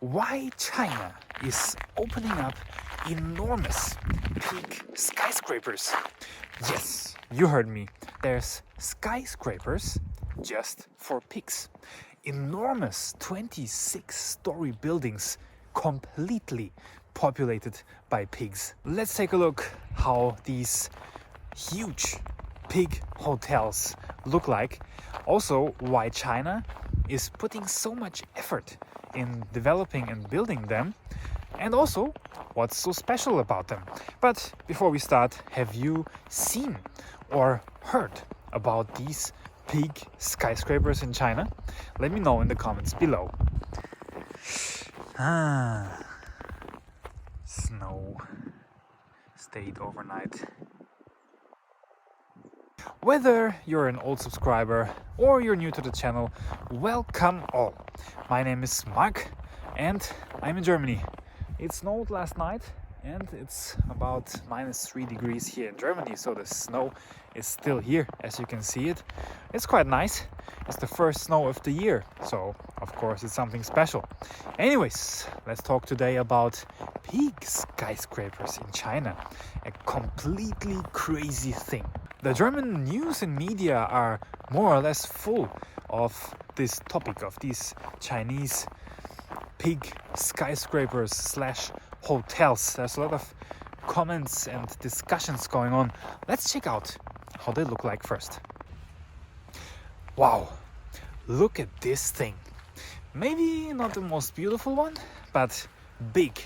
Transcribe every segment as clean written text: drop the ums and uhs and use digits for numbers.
why China is opening up enormous peak skyscrapers. Yes, you heard me. There's skyscrapers just for pigs. Enormous 26-story buildings completely populated by pigs. Let's take a look how these huge pig hotels look like. Also, why China is putting so much effort in developing and building them, and also what's so special about them. But before we start, have you seen or heard about these big skyscrapers in China? Let me know in the comments below. Snow stayed overnight. Whether you're an old subscriber or you're new to the channel, welcome all. My name is Mark and I'm in Germany. It snowed last night and it's about -3 degrees here in Germany, so the snow is still here, as you can see it. It's quite nice. It's the first snow of the year, so of course it's something special. Anyways, let's talk today about big skyscrapers in China, a completely crazy thing. The German news and media are more or less full of this topic, of these Chinese big skyscrapers slash hotels. There's a lot of comments and discussions going on. Let's check out how they look like first. Wow, look at this thing. Maybe not the most beautiful one, but big,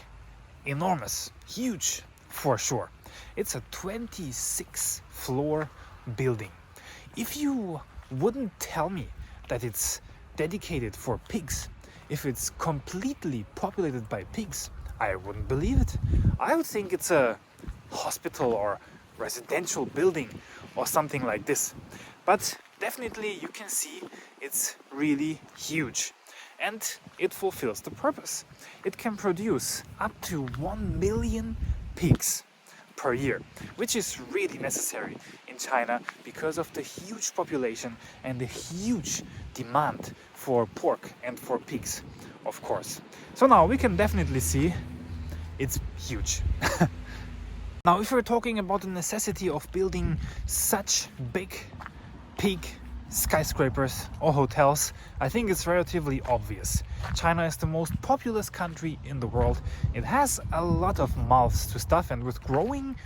enormous, huge for sure. It's a 26-floor building. If you wouldn't tell me that it's dedicated for pigs, if it's completely populated by pigs, I wouldn't believe it. I would think it's a hospital or residential building or something like this. But definitely you can see it's really huge and it fulfills the purpose. It can produce up to 1 million pigs per year, which is really necessary in China because of the huge population and the huge demand for pork and for pigs, of course. So now we can definitely see it's huge. Now, if we're talking about the necessity of building such big pig skyscrapers or hotels, I think it's relatively obvious. China is the most populous country in the world. It has a lot of mouths to stuff, and with growing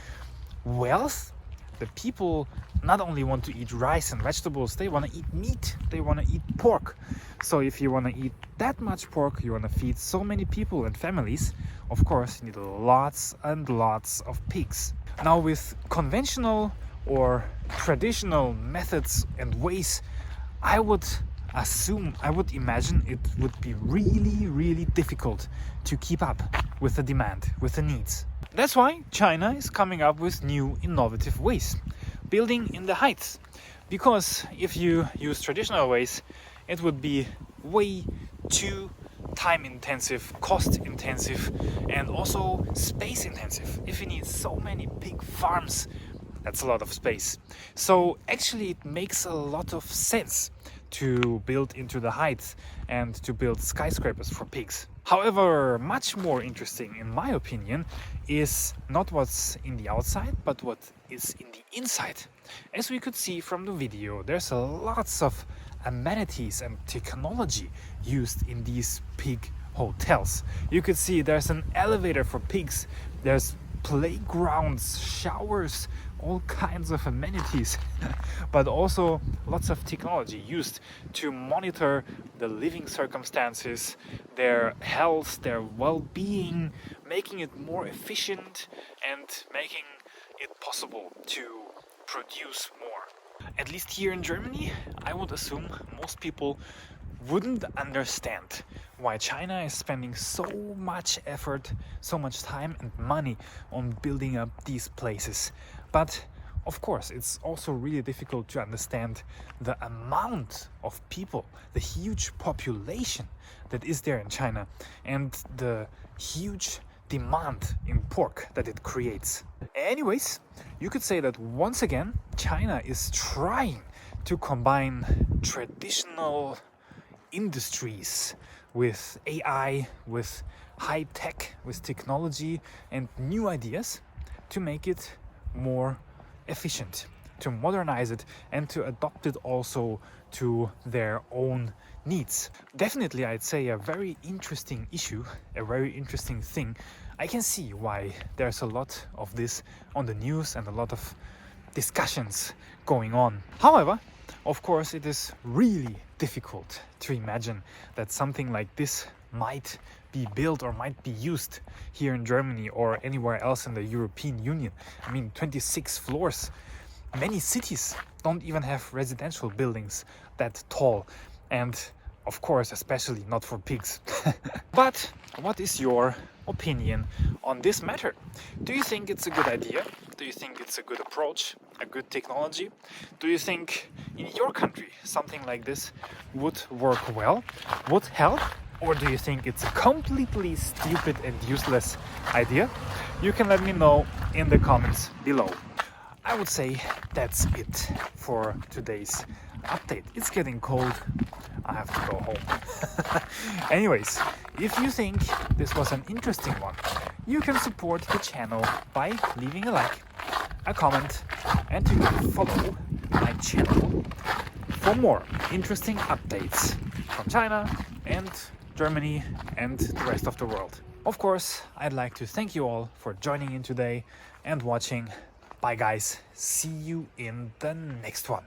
wealth, the people not only want to eat rice and vegetables, they want to eat meat, they want to eat pork. So if you want to eat that much pork, you want to feed so many people and families, of course you need lots and lots of pigs. Now, with conventional or traditional methods and ways, I would imagine it would be really difficult to keep up with the demand, with the needs. That's why China is coming up with new innovative ways, building in the heights. Because if you use traditional ways, it would be way too time intensive, cost intensive, and also space intensive. If you need so many big farms, that's a lot of space. So actually it makes a lot of sense to build into the heights and to build skyscrapers for pigs. However, much more interesting in my opinion is not what's in the outside, but what is in the inside. As we could see from the video, there's lots of amenities and technology used in these pig hotels. You could see there's an elevator for pigs, there's playgrounds, showers, all kinds of amenities, but also lots of technology used to monitor the living circumstances, their health, their well-being, making it more efficient and making it possible to produce more. At least here in Germany, I would assume most people wouldn't understand why China is spending so much effort, so much time and money on building up these places. But of course, it's also really difficult to understand the amount of people, the huge population that is there in China, and the huge demand in pork that it creates. Anyways, you could say that once again, China is trying to combine traditional industries with AI, with high tech, with technology and new ideas to make it more efficient, to modernize it and to adopt it also to their own needs. Definitely, I'd say a very interesting issue, a very interesting thing. I can see why there's a lot of this on the news and a lot of discussions going on. However, of course, it is really difficult to imagine that something like this might be built or might be used here in Germany or anywhere else in the European Union. I mean, 26 floors. Many cities don't even have residential buildings that tall, and of course, especially not for pigs. But what is your opinion on this matter? Do you think it's a good idea? Do you think it's a good approach, a good technology? Do you think in your country something like this would work well, would help? Or do you think it's a completely stupid and useless idea? You can let me know in the comments below. I would say that's it for today's update. It's getting cold. I have to go home. Anyways, if you think this was an interesting one, you can support the channel by leaving a like, a comment, and to follow my channel for more interesting updates from China and Germany and the rest of the world. Of course, I'd like to thank you all for joining in today and watching. Bye guys, see you in the next one.